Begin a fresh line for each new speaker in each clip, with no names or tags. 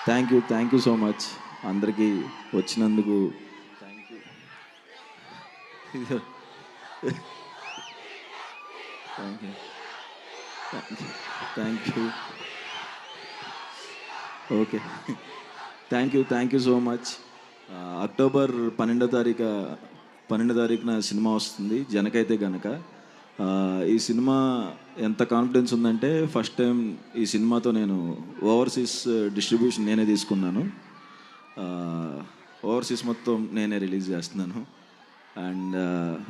Thank you so much అందరికీ వచ్చినందుకు. Thank you. Thank you. Thank you. Okay. Thank you so much. October 12 తారీఖున cinema వస్తుంది, జనకైతే గనక. ఈ సినిమా ఎంత కాన్ఫిడెన్స్ ఉందంటే, ఫస్ట్ టైం ఈ సినిమాతో నేను ఓవర్సీస్ డిస్ట్రిబ్యూషన్ నేనే తీసుకున్నాను. ఓవర్సీస్ మొత్తం నేనే రిలీజ్ చేస్తున్నాను. అండ్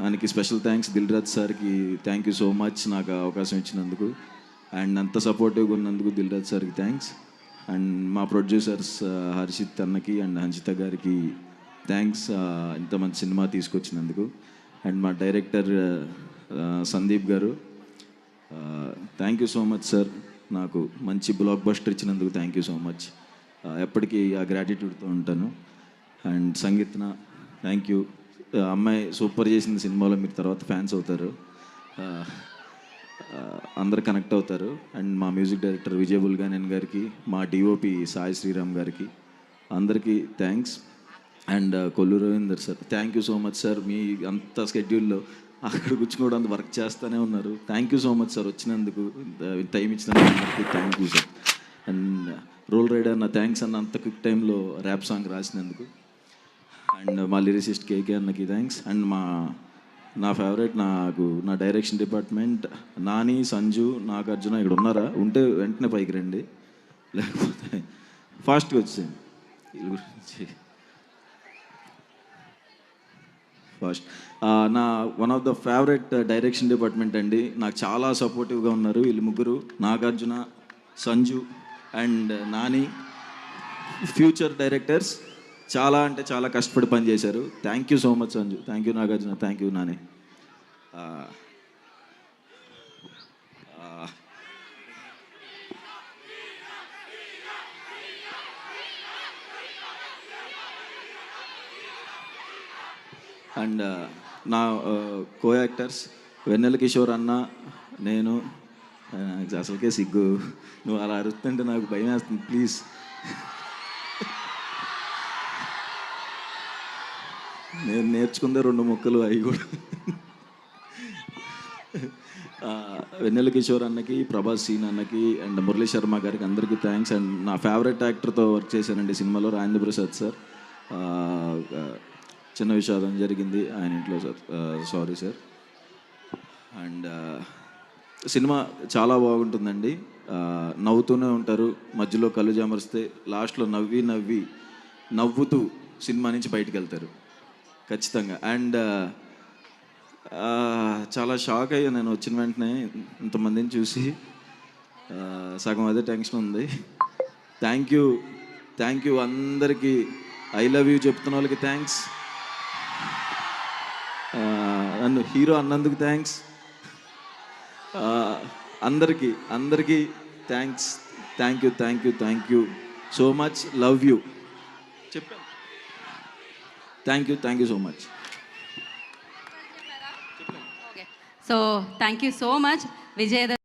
ఆయనకి స్పెషల్ థ్యాంక్స్, దిల్ రాజు సార్కి థ్యాంక్ యూ సో మచ్ నాకు అవకాశం ఇచ్చినందుకు. అండ్ అంత సపోర్టివ్గా ఉన్నందుకు దిల్ రాజు సార్కి థ్యాంక్స్. అండ్ మా ప్రొడ్యూసర్స్ హర్షిత్ అన్నకి అండ్ హంచిత గారికి థ్యాంక్స్, ఇంత మంచి సినిమా తీసుకొచ్చినందుకు. అండ్ మా డైరెక్టర్ సందీప్ గారు, thank you so much sir, నాకు మంచి బ్లాక్ బస్టర్ ఇచ్చినందుకు థ్యాంక్ యూ సో మచ్. ఎప్పటికీ ఆ గ్రాటిట్యూడ్తో ఉంటాను. అండ్ సంగీత్న థ్యాంక్ యూ. అమ్మాయి సూపర్ చేసిన సినిమాలో మీరు తర్వాత ఫ్యాన్స్ అవుతారు, అందరు కనెక్ట్ అవుతారు. అండ్ మా మ్యూజిక్ డైరెక్టర్ విజయ్ బుల్గానేన్ గారికి, మా డిఓపి సాయి శ్రీరామ్ గారికి అందరికీ thanks. And Kollu Ravinder sir, thank you so much sir. మీ అంత స్కెడ్యూల్లో అక్కడ కూర్చుకోవడం అంత వర్క్ చేస్తూనే ఉన్నారు. Thank you so much sir, వచ్చినందుకు టైం ఇచ్చినందుకు అందరికీ thank you sir. And roll rider నా థ్యాంక్స్ అన్న, అంత క్విక్ టైంలో ర్యాప్ సాంగ్ రాసినందుకు. అండ్ మా లిరిసిస్ట్ కేకే అన్నకి థ్యాంక్స్. అండ్ నా ఫేవరెట్, నా డైరెక్షన్ డిపార్ట్మెంట్ నాని, సంజు, నాగార్జున ఇక్కడ ఉన్నారా? ఉంటే వెంటనే పైకి రండి, లేకపోతే ఫాస్ట్గా వచ్చేయండి. వీళ్ళ గురించి ఫస్ట్ నా one of the favourite direction department అండి. నాకు చాలా సపోర్టివ్గా ఉన్నారు వీళ్ళు ముగ్గురు, Nagarjuna, Sanju and Nani. Future directors, చాలా అంటే చాలా కష్టపడి పనిచేశారు. Thank you so much Sanju, thank you Nagarjuna, thank you Nani. And నా కో యాక్టర్స్ వెన్నెల కిషోర్ అన్న, నేను. అసలుకే సిగ్గు, నువ్వు అలా అరుస్తుంటే నాకు భయం వేస్తుంది, ప్లీజ్. నేను నేర్చుకుందే 2 ముక్కలు, అవి కూడా. వెన్నెల కిషోర్ అన్నకి, ప్రభాస్ సీన్ అన్నకి అండ్ మురళీ శర్మ గారికి అందరికీ థ్యాంక్స్. అండ్ నా ఫేవరెట్ యాక్టర్తో వర్క్ చేశానండి సినిమాలో, రాజేంద్ర ప్రసాద్ సార్. చిన్న విషాదం జరిగింది ఆయన ఇంట్లో sir, sorry sir. And cinema చాలా బాగుంటుందండి, నవ్వుతూనే ఉంటారు, మధ్యలో కళ్ళు జమరిస్తే లాస్ట్లో నవ్వుతూ సినిమా నుంచి బయటకు వెళ్తారు ఖచ్చితంగా. అండ్ చాలా షాక్ అయ్యా నేను వచ్చిన వెంటనే ఇంతమందిని చూసి, సగం అదే టెన్షన్ ఉంది. థ్యాంక్ యూ అందరికీ. ఐ లవ్ యూ చెప్తున్న వాళ్ళకి థ్యాంక్స్, నన్ను హీరో అన్నందుకు థ్యాంక్స్, అందరికీ thanks. Thank you so much, love you చెప్పాను. Thank you so much.
So thank you so much Vijay.